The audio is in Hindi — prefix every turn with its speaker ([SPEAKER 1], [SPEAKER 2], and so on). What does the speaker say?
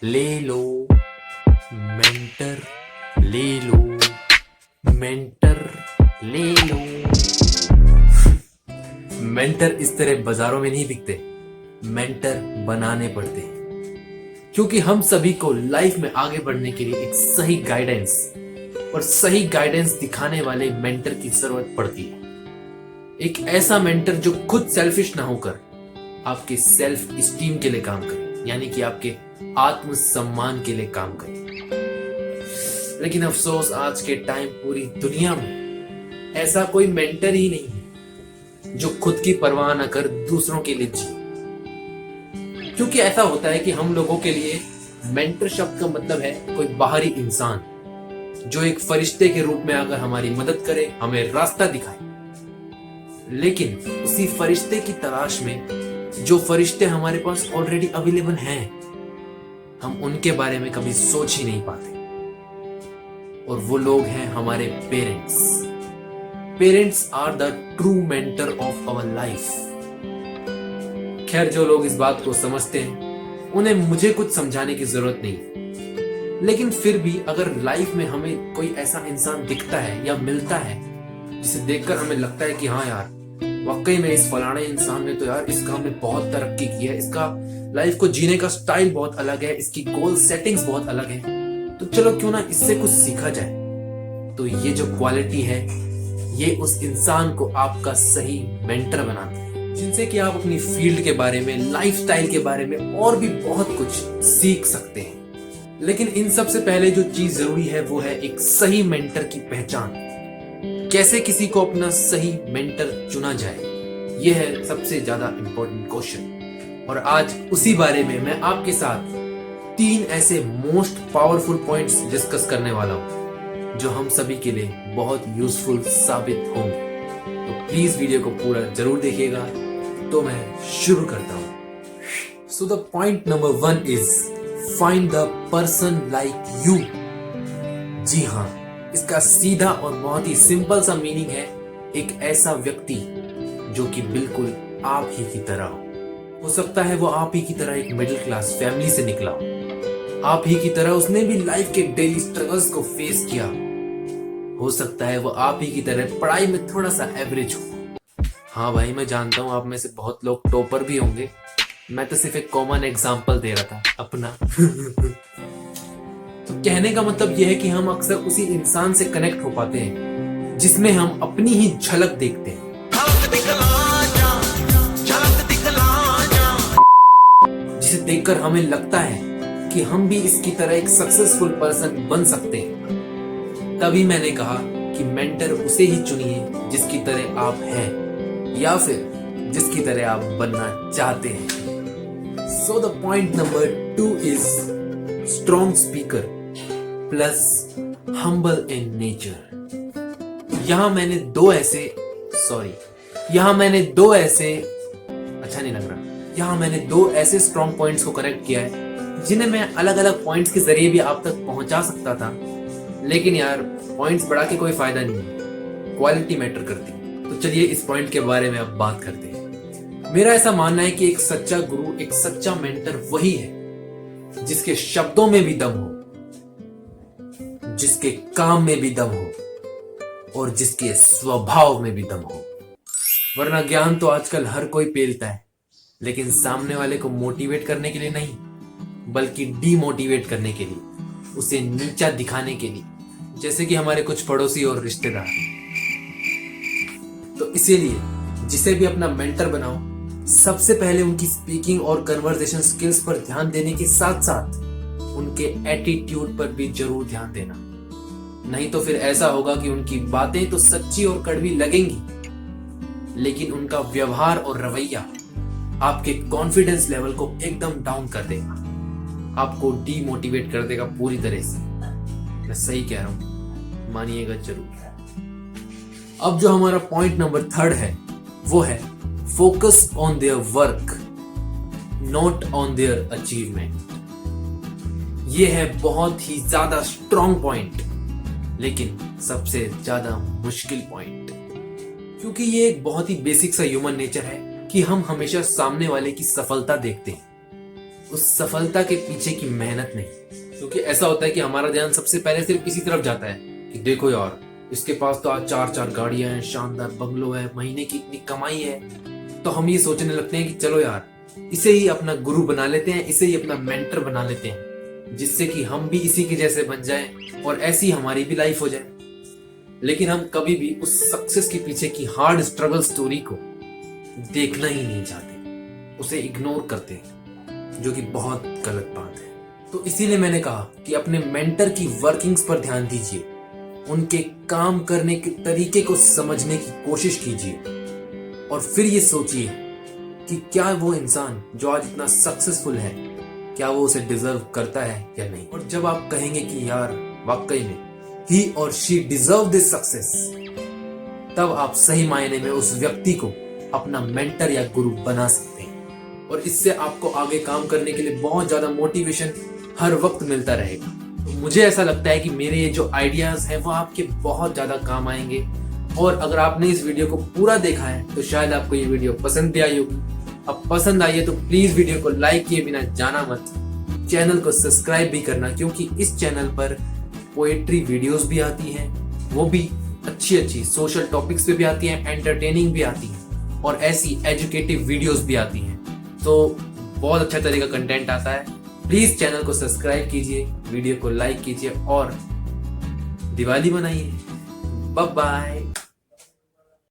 [SPEAKER 1] ले लो मेंटर, ले लो मेंटर, ले लो। मेंटर इस तरह बाजारों में नहीं बिकते, मेंटर बनाने पड़ते हैं। क्योंकि हम सभी को लाइफ में आगे बढ़ने के लिए एक सही गाइडेंस और सही गाइडेंस दिखाने वाले मेंटर की जरूरत पड़ती है। एक ऐसा मेंटर जो खुद सेल्फिश ना होकर आपके सेल्फ स्टीम के लिए काम करे, यानी कि आपके आत्मसम्मान के लिए काम करे। लेकिन अफसोस आज के टाइम पूरी दुनिया में ऐसा कोई मेंटर ही नहीं है जो खुद की परवाह न कर दूसरों के लिए जिए। क्योंकि ऐसा होता है कि हम लोगों के लिए मेंटर शब्द का मतलब है कोई बाहरी इंसान जो एक फरिश्ते के रूप में आकर हमारी मदद करे, हमें रास्ता दिखाए। लेकिन उसी फरिश्ते की तलाश में जो फरिश्ते हमारे पास ऑलरेडी अवेलेबल हैं, हम उनके बारे में कभी सोच ही नहीं पाते। और वो लोग हैं हमारे parents. Parents are the true mentor of our life. खैर, जो लोग इस बात को समझते हैं उन्हें मुझे कुछ समझाने की जरूरत नहीं। लेकिन फिर भी अगर लाइफ में हमें कोई ऐसा इंसान दिखता है या मिलता है जिसे देखकर हमें लगता है कि हाँ यार, वाकई में इस फलाने इंसान ने तो यार इस काम में बहुत तरक्की की है, इसका लाइफ को जीने का स्टाइल बहुत अलग है, इसकी गोल सेटिंग्स बहुत अलग है, तो चलो क्यों ना इससे कुछ सीखा जाए। तो ये जो क्वालिटी है, ये उस इंसान को आपका सही मेंटर बनाता है, जिनसे कि आप अपनी फील्ड के बारे में, लाइफस्टाइल के बारे में और भी बहुत कुछ सीख सकते हैं। लेकिन इन सब से पहले जो चीज जरूरी है वो है एक सही मेंटर की पहचान। कैसे किसी को अपना सही मेंटर चुना जाए, यह है सबसे ज्यादा इंपॉर्टेंट क्वेश्चन। और आज उसी बारे में मैं आपके साथ 3 ऐसे मोस्ट पावरफुल पॉइंट्स डिस्कस करने वाला हूं जो हम सभी के लिए बहुत यूजफुल साबित होंगे। तो प्लीज वीडियो को पूरा जरूर देखिएगा। तो मैं शुरू करता हूं। So the point number 1 is find the person like you. जी हाँ, इसका सीधा और बहुत ही सिंपल सा मीनिंग है एक ऐसा व्यक्ति जो कि बिल्कुल आप ही की तरह हो सकता है वो आप ही की तरह एक मिडिल क्लास फैमिली से निकला हो, आप ही की तरह उसने भी लाइफ के डेली स्ट्रगल्स को फेस किया हो सकता है वो आप ही की तरह पढ़ाई में थोड़ा सा एवरेज हो। हाँ भाई, मैं जानता हूँ आप में से बहुत लोग टॉपर भी होंगे, मैं तो सिर्फ एक कॉमन एग्जाम्पल दे रहा था अपना। तो कहने का मतलब यह है कि हम अक्सर उसी इंसान से कनेक्ट हो पाते हैं जिसमें हम अपनी ही झलक देखते हैं, जिसे देखकर हमें लगता है कि हम भी इसकी तरह एक सक्सेसफुल पर्सन बन सकते हैं। तभी मैंने कहा कि मेंटर उसे ही चुनिए जिसकी तरह आप हैं या फिर जिसकी तरह आप बनना चाहते हैं। सो the point number 2 is strong speaker plus humble in nature. यहां मैंने दो ऐसे अच्छा नहीं लग रहा, यहां मैंने 2 ऐसे स्ट्रॉन्ग पॉइंट्स को कनेक्ट किया है जिन्हें मैं अलग अलग पॉइंट्स के जरिए भी आप तक पहुंचा सकता था। लेकिन यार, पॉइंट्स बढ़ा के कोई फायदा नहीं है, क्वालिटी मैटर करती है। तो चलिए इस पॉइंट के बारे में अब बात करते हैं। मेरा ऐसा मानना है कि एक सच्चा गुरु, एक सच्चा मेंटर वही है जिसके शब्दों में भी दम हो, जिसके काम में भी दम हो और जिसके स्वभाव में भी दम हो। वरना ज्ञान तो आजकल हर कोई पेलता है, लेकिन सामने वाले को मोटिवेट करने के लिए नहीं, बल्कि डीमोटिवेट करने के लिए, उसे नीचा दिखाने के लिए, जैसे कि हमारे कुछ पड़ोसी और रिश्तेदार। तो इसीलिए जिसे भी अपना मेंटर बनाओ, सबसे पहले उनकी स्पीकिंग और कन्वर्सेशन स्किल्स पर ध्यान देने के साथ साथ उनके एटीट्यूड पर भी जरूर ध्यान देना। नहीं तो फिर ऐसा होगा कि उनकी बातें तो सच्ची और कड़वी लगेंगी, लेकिन उनका व्यवहार और रवैया आपके कॉन्फिडेंस लेवल को एकदम डाउन कर देगा, आपको डीमोटिवेट कर देगा पूरी तरह से। मैं सही कह रहा हूं, मानिएगा जरूर। अब जो हमारा पॉइंट नंबर 3 है वो है focus on their work not on their achievement. ये है बहुत ही ज्यादा स्ट्रॉन्ग पॉइंट, लेकिन सबसे ज्यादा मुश्किल पॉइंट, क्योंकि ये एक बहुत ही बेसिक सा ह्यूमन नेचर है कि हम हमेशा सामने वाले की सफलता देखते हैं, उस सफलता के पीछे की मेहनत नहीं। क्योंकि ऐसा होता है कि हमारा ध्यान सबसे पहले सिर्फ इसी तरफ जाता है कि देखो यार, इसके पास तो आज 4 गाड़ियां हैं, शानदार बंगलो है, महीने की इतनी कमाई है। तो हम ये सोचने लगते हैं कि चलो यार, इसे ही अपना गुरु बना लेते हैं, इसे ही अपना मेंटर बना लेते हैं, जिससे कि हम भी इसी के जैसे बन जाएं और ऐसी हमारी भी लाइफ हो जाए। लेकिन हम कभी भी उस सक्सेस के पीछे की हार्ड स्ट्रगल स्टोरी को देखना ही नहीं चाहते, उसे इग्नोर करते हैं, जो कि बहुत गलत बात है। तो इसीलिए मैंने कहा कि अपने मेंटर की वर्किंग्स पर ध्यान दीजिए, उनके काम करने के तरीके को समझने की कोशिश कीजिए और फिर ये सोचिए कि क्या वो इंसान जो आज इतना सक्सेसफुल है, क्या वो उसे डिजर्व करता है या नहीं। और जब आप कहेंगे कि यार वाकई में ही और शी डिजर्व दिस सक्सेस, तब आप सही मायने में उस व्यक्ति को अपना मेंटर या गुरु बना सकते हैं। और इससे आपको आगे काम करने के लिए बहुत ज्यादा मोटिवेशन हर वक्त मिलता रहेगा। तो मुझे ऐसा लगता है कि मेरे ये जो आइडियाज हैं वो आपके बहुत ज्यादा काम आएंगे। और अगर आपने इस वीडियो को पूरा देखा है तो शायद आपको ये वीडियो पसंद भी आई होगी। अब पसंद आई है तो प्लीज वीडियो को लाइक किए बिना जाना मत, चैनल को सब्सक्राइब भी करना, क्योंकि इस चैनल पर पोएट्री वीडियोस भी आती हैं, वो भी अच्छी सोशल टॉपिक्स पे भी आती हैं, एंटरटेनिंग भी आती हैं और ऐसी एजुकेटिव वीडियोस भी आती हैं। तो बहुत अच्छा तरह का कंटेंट आता है। प्लीज चैनल को सब्सक्राइब कीजिए, वीडियो को लाइक कीजिए और दिवाली मनाइए। Bye bye.